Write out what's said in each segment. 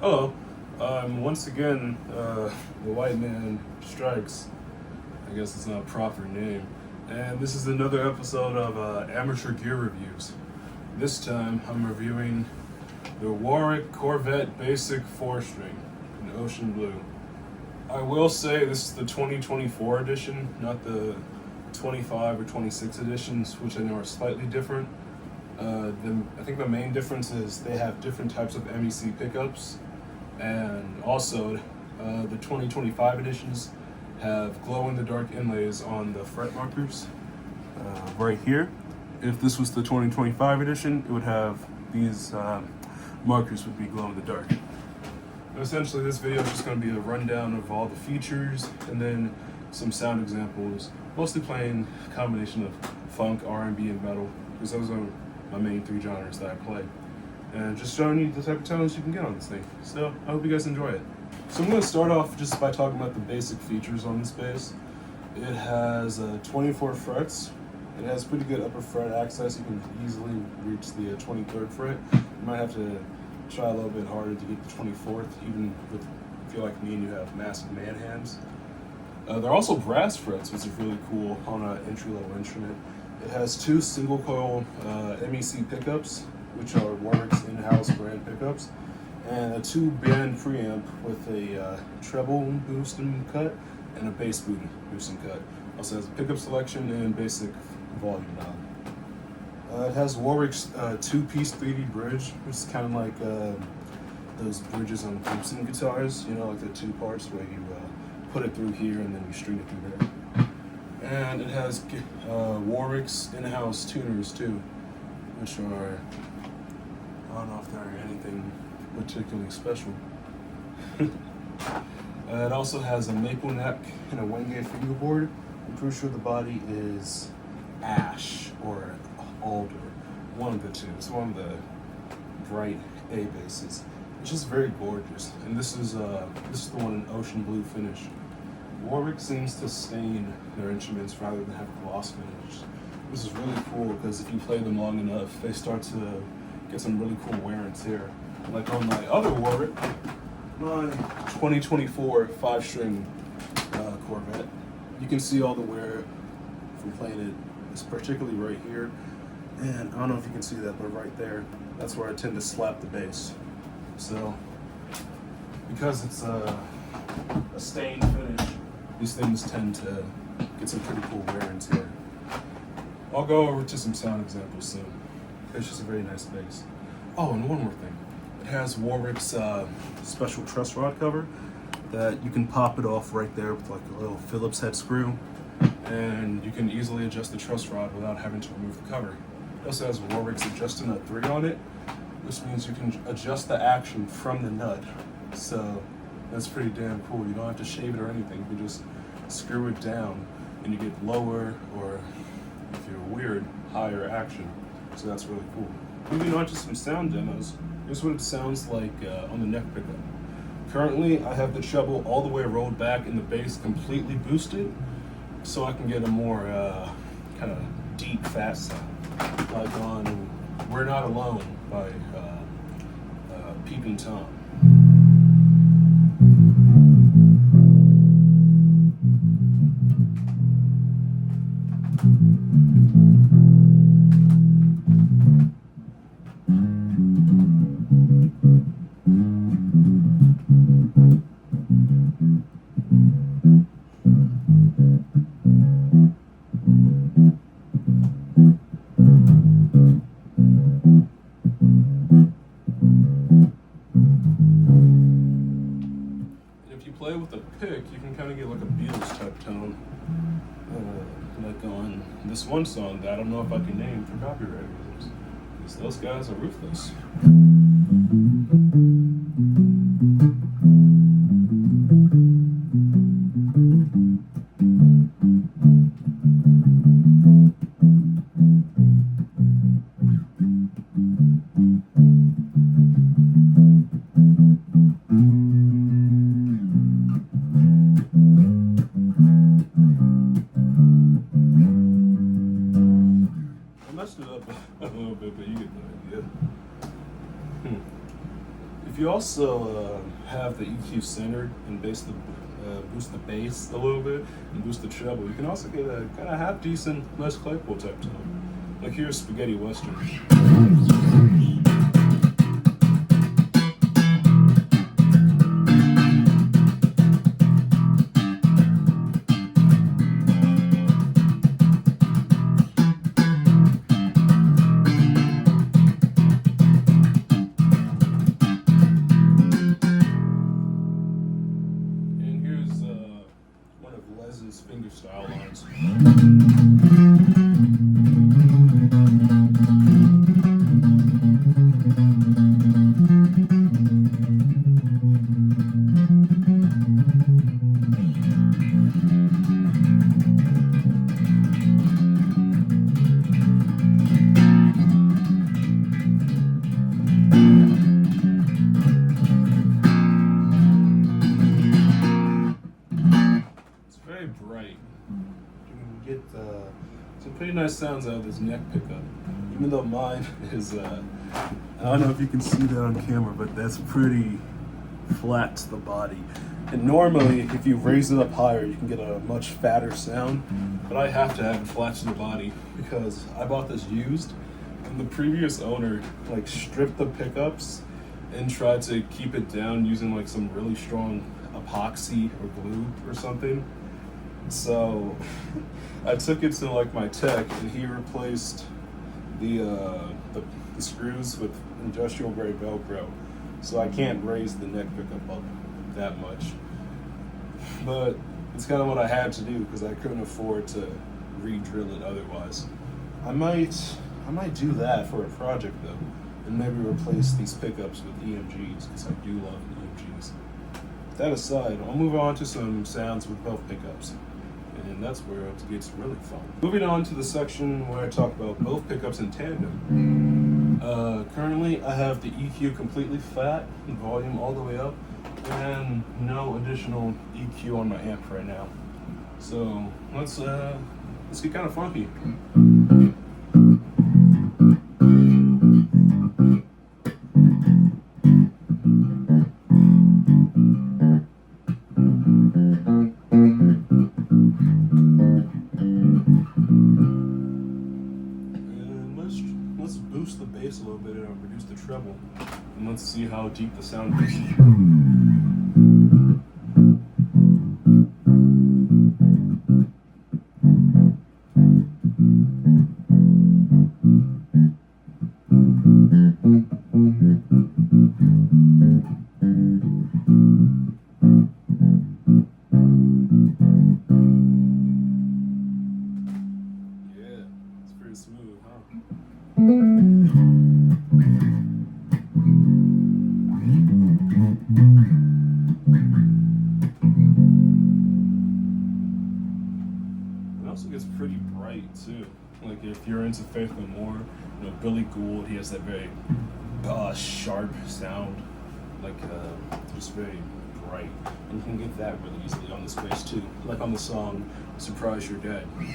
Hello. Once again, the white man strikes. I guess it's not a proper name. And this is another episode of Amateur Gear Reviews. This time, I'm reviewing the Warwick Corvette Basic 4-string in ocean blue. I will say this is the 2024 edition, not the 25 or 26 editions, which I know are slightly different. I think the main difference is they have different types of MEC pickups, and also the 2025 editions have glow-in-the-dark inlays on the fret markers right here. If this was the 2025 edition, it would have these markers would be glow-in-the-dark. Essentially, this video is just going to be a rundown of all the features and then some sound examples, mostly playing a combination of funk, R&B, and metal, because those are my main three genres that I play. And just showing you the type of tones you can get on this thing. So I hope you guys enjoy it. So I'm going to start off just by talking about the basic features on this bass. It has 24 frets. It has pretty good upper fret access. You can easily reach the 23rd fret. You might have to try a little bit harder to get the 24th, even if you're like me and you have massive man hands. They're also brass frets, which is really cool on an entry-level instrument. It has two single-coil MEC pickups, which are Warwick's in-house brand pickups, and a two-band preamp with a treble boost and cut and a bass boost and cut. Also has a pickup selection and basic volume knob. It has Warwick's two-piece 3D bridge, which is kind of like those bridges on Gibson guitars, you know, like the two parts where you put it through here and then you string it through there. And it has Warwick's in-house tuners too, which are, I don't know if they're anything particularly special. It also has a maple neck and a Wingate fingerboard. I'm pretty sure the body is ash or alder, one of the two. It's one of the bright A basses. It's just very gorgeous, and this is the one in ocean blue finish. Warwick seems to stain their instruments rather than have a gloss finish. This is really cool because if you play them long enough, they start to get some really cool wear and tear. Like on my other Warwick, my 2024 5-string Corvette, you can see all the wear from playing it. It's particularly right here, and I don't know if you can see that, but right there, that's where I tend to slap the bass. So, because it's a stained finish, these things tend to get some pretty cool wear and tear. I'll go over to some sound examples soon. It's just a very nice bass. Oh, and one more thing. It has Warwick's special truss rod cover that you can pop it off right there with like a little Phillips head screw, and you can easily adjust the truss rod without having to remove the cover. It also has Warwick's adjust nut 3 on it, which means you can adjust the action from the nut. So that's pretty damn cool. You don't have to shave it or anything. You can just screw it down and you get lower, or if you're weird, higher action. So that's really cool. Moving on to some sound demos, here's what it sounds like on the neck pickup. Currently, I have the treble all the way rolled back and the bass completely boosted, so I can get a more kind of deep, fast sound, like on We're Not Alone by Peeping Tom. Play with a pick, you can kind of get like a Beatles type tone, like on this one song that I don't know if I can name for copyright reasons, because those guys are ruthless. messed it up a little bit, but you get the idea. also have the EQ centered and boost the bass a little bit and boost the treble. You can also get a kind of half decent Les Claypool type tone. Like here's Spaghetti Western. Les's finger style lines. Bright. You can get some pretty nice sounds out of this neck pickup, even though mine is, I don't know if you can see that on camera, but that's pretty flat to the body. And normally, if you raise it up higher, you can get a much fatter sound, but I have to have it flat to the body because I bought this used, and the previous owner like stripped the pickups and tried to keep it down using like some really strong epoxy or glue or something. So I took it to like my tech, and he replaced the screws with industrial grade Velcro. So I can't raise the neck pickup up that much. But it's kind of what I had to do because I couldn't afford to re-drill it otherwise. I might do that for a project though, and maybe replace these pickups with EMGs because I do love EMGs. That aside, I'll move on to some sounds with both pickups. And that's where it gets really fun. Moving on to the section where I talk about both pickups in tandem. Currently, I have the EQ completely flat and volume all the way up, and no additional EQ on my amp right now. So let's get kind of funky. Let's boost the bass a little bit and reduce the treble, and let's see how deep the sound is. Yeah, it's pretty smooth, huh? It also gets pretty bright too. Like if you're into Faith No More, you know, Billy Gould, he has that very sharp sound, like just very bright. And you can get that really easily on this bass too, like on the song Surprise You're Dead. You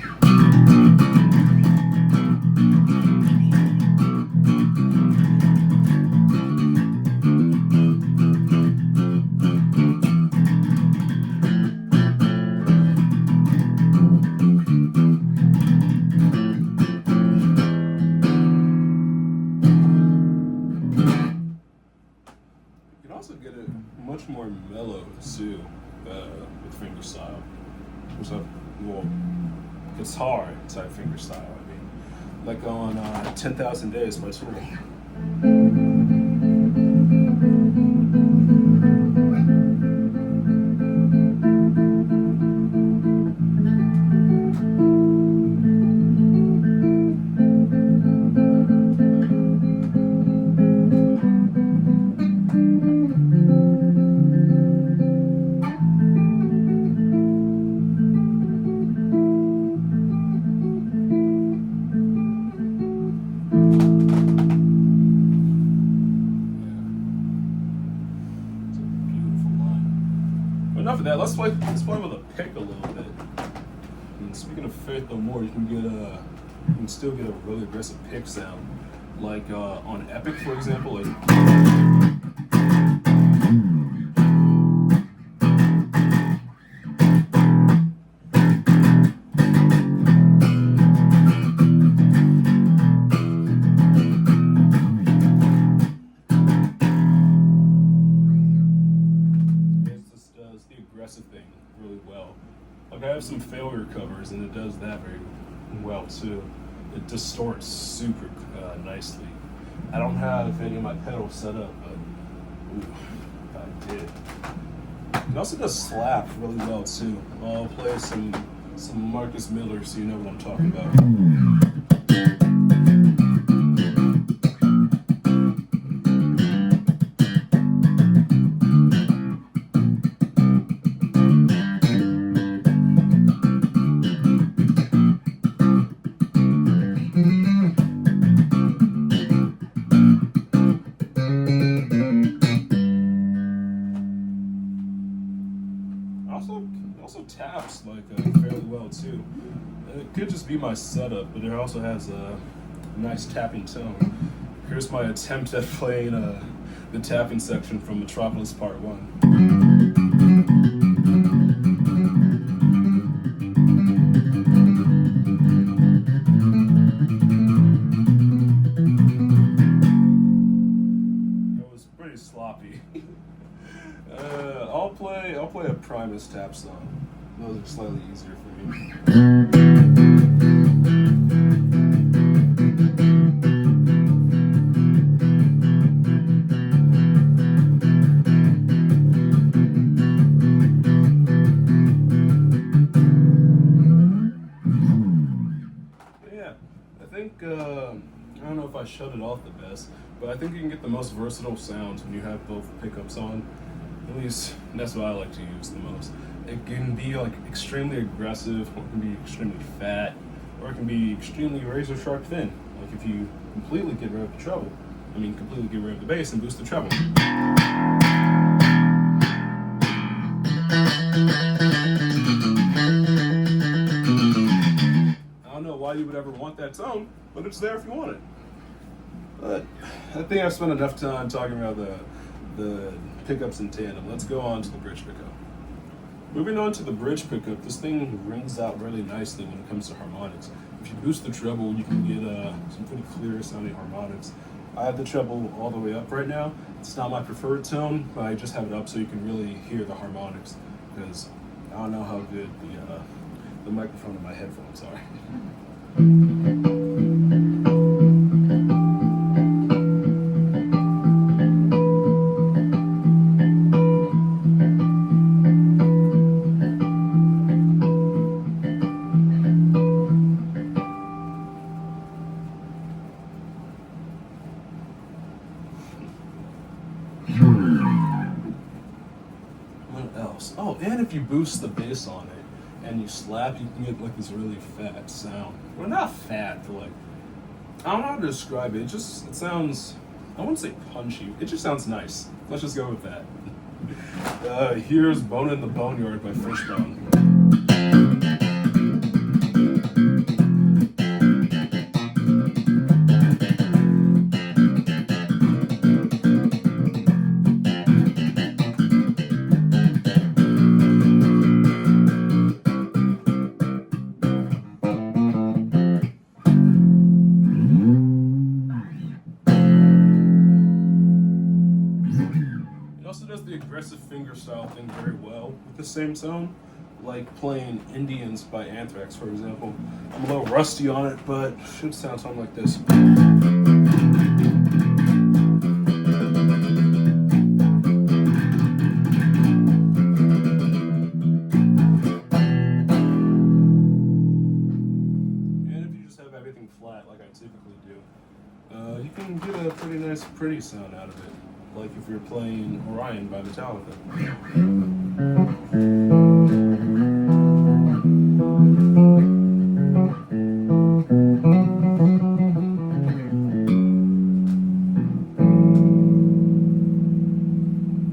can also get it much more mellow too with fingerstyle. There's a guitar type fingerstyle. I mean, like on 10,000 Days by Tool. Enough of that. Let's play with a pick a little bit. And speaking of Faith No More, you can still get a really aggressive pick sound, like on Epic, for example. Like aggressive thing really well. Like I have some failure covers, and it does that very well too. It distorts super nicely. I don't have any of my pedals set up, but ooh, if I did. It also does slap really well too. I'll play some Marcus Miller so you know what I'm talking about. Also taps like fairly well too. It could just be my setup, but it also has a nice tapping tone. Here's my attempt at playing the tapping section from Metropolis Part 1. Pretty sloppy. I'll play a Primus tap song. Those are slightly easier for me. Yeah, I think I don't know if I shut it off the best, but I think you can get the most versatile sounds when you have both pickups on. At least that's what I like to use the most. It can be like extremely aggressive, or it can be extremely fat, or it can be extremely razor sharp thin. Like if you completely get rid of the treble, completely get rid of the bass and boost the treble. I don't know why you would ever want that tone, but it's there if you want it. But I think I've spent enough time talking about the pickups in tandem. Let's go on to the bridge pickup. Moving on to the bridge pickup, this thing rings out really nicely when it comes to harmonics. If you boost the treble, you can get some pretty clear sounding harmonics. I have the treble all the way up right now. It's not my preferred tone, but I just have it up so you can really hear the harmonics, because I don't know how good the microphone in my headphones are. What else? Oh, and if you boost the bass on it and you slap, you can get like this really fat sound. Well, not fat, but like, I don't know how to describe it. It sounds, I wouldn't say punchy. It just sounds nice. Let's just go with that. Here's Bone in the Boneyard by Fishbone. The aggressive fingerstyle thing very well with the same tone, like playing Indians by Anthrax, for example. I'm a little rusty on it, but it should sound something like this. And if you just have everything flat like I typically do, you can get a pretty nice, pretty sound out of it. Like if you're playing Orion by Metallica.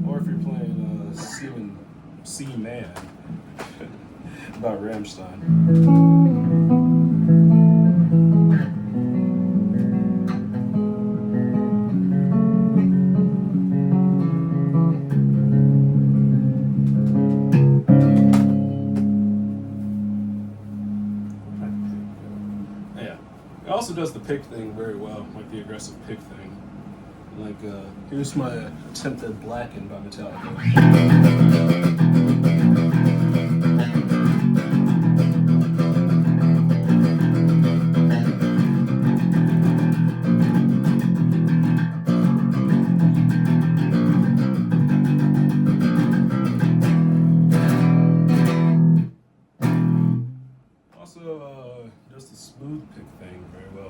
Or if you're playing C-Man by Rammstein. It also does the pick thing very well, like the aggressive pick thing. Like, here's my attempt at Blackened by Metallica.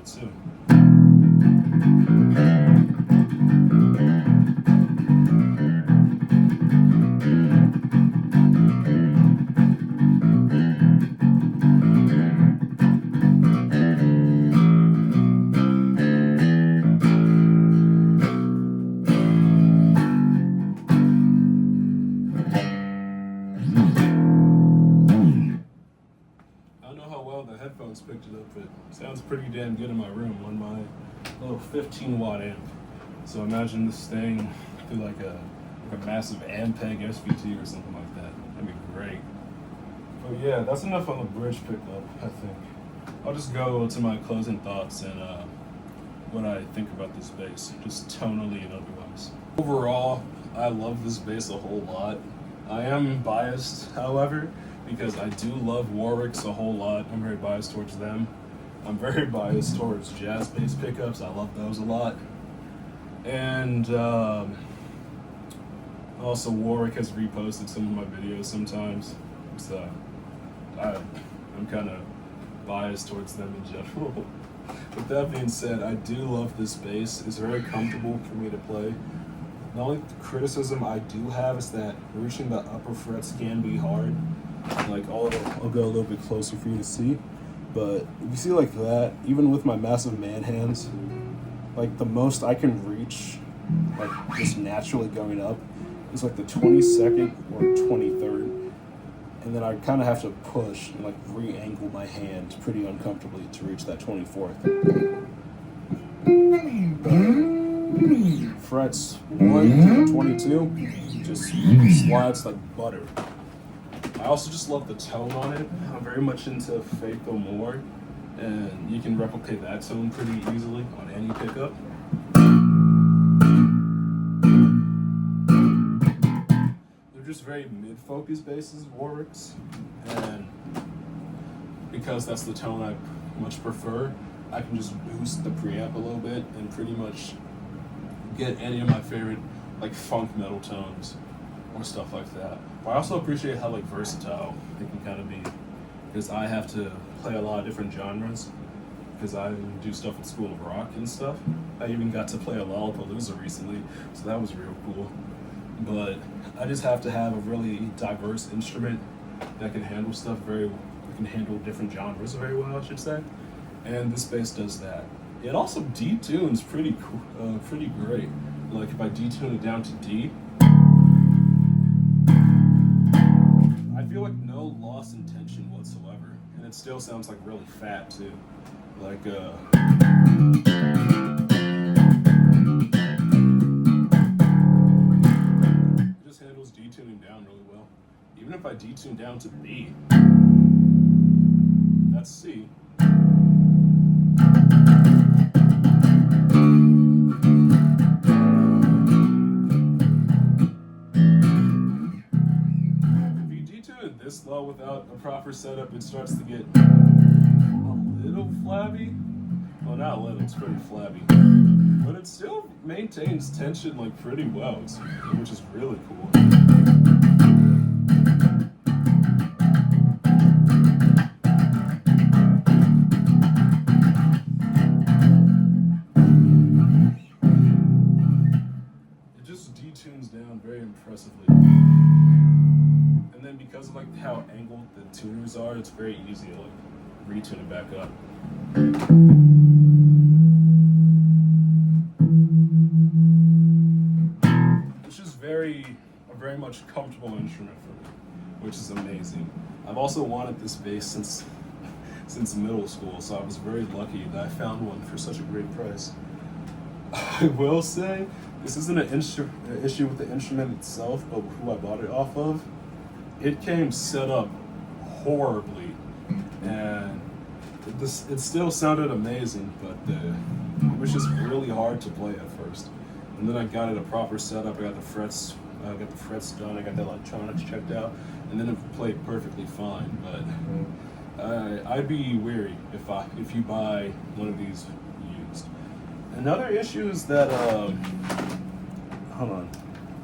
well too. The headphones picked it up, but it sounds pretty damn good in my room on my little 15-watt amp. So imagine this thing through like a massive Ampeg SVT or something like that. That'd be great. But yeah, that's enough on the bridge pickup, I think. I'll just go to my closing thoughts and what I think about this bass, just tonally and otherwise. Overall, I love this bass a whole lot. I am biased, however, because I do love Warwicks a whole lot. I'm very biased towards them. I'm very biased towards jazz bass pickups. I love those a lot. And also Warwick has reposted some of my videos sometimes. So I'm kind of biased towards them in general. With that being said, I do love this bass. It's very comfortable for me to play. The only criticism I do have is that reaching the upper frets can be hard. Like I'll go a little bit closer for you to see, but if you see like that, even with my massive man hands, like the most I can reach, like just naturally going up, is like the 22nd or 23rd, and then I kind of have to push and like re-angle my hand pretty uncomfortably to reach that 24th. Frets 1 to 22 just slides like butter. I also just love the tone on it. I'm very much into Faith No More, and you can replicate that tone pretty easily on any pickup. They're just very mid-focus basses, Warwicks, and because that's the tone I much prefer, I can just boost the preamp a little bit and pretty much get any of my favorite like funk metal tones or stuff like that. But I also appreciate how like versatile it can kind of be, because I have to play a lot of different genres because I do stuff at School of Rock and stuff. I even got to play a Lollapalooza recently, so that was real cool. But I just have to have a really diverse instrument that can handle stuff can handle different genres very well, I should say. And this bass does that. It also detunes pretty cool, pretty great. Like if I detune it down to D, I feel like no loss in tension whatsoever, and it still sounds like really fat too. Like it just handles detuning down really well. Even if I detune down to B, that's C. This low without a proper setup, it starts to get a little flabby. Well, not a little, it's pretty flabby. But it still maintains tension like pretty well, which is really cool. It just detunes down very impressively. And then because of like how angled the tuners are, it's very easy to like retune it back up. It's just a very much comfortable instrument for me, which is amazing. I've also wanted this bass since middle school, so I was very lucky that I found one for such a great price. I will say, this isn't an issue with the instrument itself, but who I bought it off of. It came set up horribly, and it still sounded amazing, but it was just really hard to play at first. And then I got it a proper setup. I got the frets done. I got the electronics checked out, and then it played perfectly fine. But I'd be wary if you buy one of these used. Another issue is that hold on.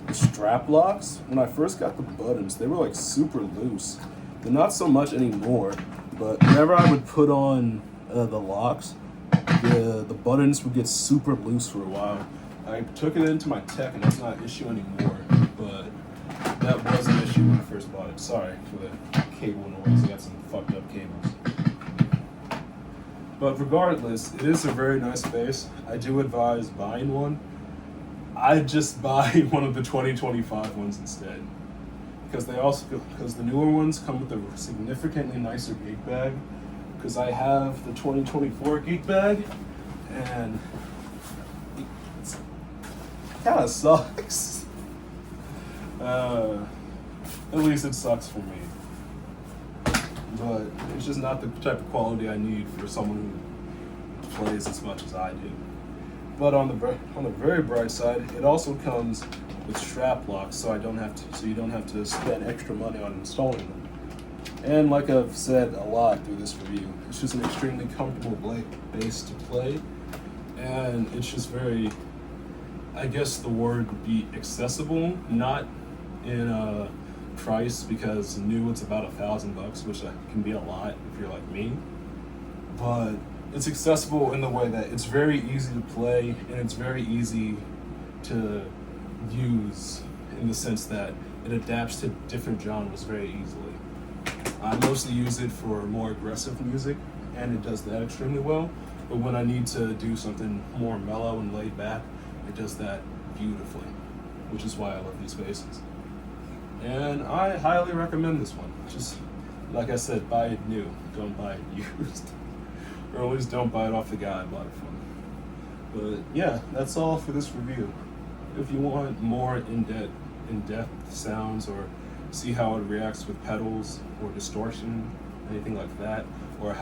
The strap locks, when I first got the buttons, they were like super loose. They're not so much anymore, but whenever I would put on the locks, the buttons would get super loose for a while. I took it into my tech and that's not an issue anymore, but that was an issue when I first bought it. Sorry for the cable noise, I got some fucked up cables. But regardless, it is a very nice bass. I do advise buying one. I just buy one of the 2025 ones instead. Because the newer ones come with a significantly nicer gig bag. Because I have the 2024 gig bag, and it kind of sucks. At least it sucks for me. But it's just not the type of quality I need for someone who plays as much as I do. But on the very bright side, it also comes with strap locks, so you don't have to spend extra money on installing them. And like I've said a lot through this review, it's just an extremely comfortable bass to play, and it's just very, I guess the word would be accessible, not in price, because new it's about $1,000, which can be a lot if you're like me, but it's accessible in the way that it's very easy to play and it's very easy to use in the sense that it adapts to different genres very easily. I mostly use it for more aggressive music, and it does that extremely well. But when I need to do something more mellow and laid back, it does that beautifully, which is why I love these basses. And I highly recommend this one. Just like I said, buy it new, don't buy it used. Or at least don't buy it off the guy I bought it from. But yeah, that's all for this review. If you want more in-depth sounds, or see how it reacts with pedals or distortion, anything like that, or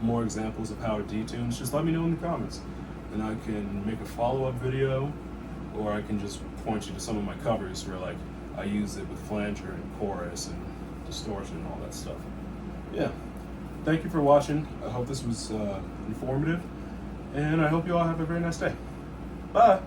more examples of how it detunes, just let me know in the comments, and I can make a follow-up video, or I can just point you to some of my covers where like I use it with flanger and chorus and distortion and all that stuff. Yeah, thank you for watching. I hope this was informative, and I hope you all have a very nice day. Bye.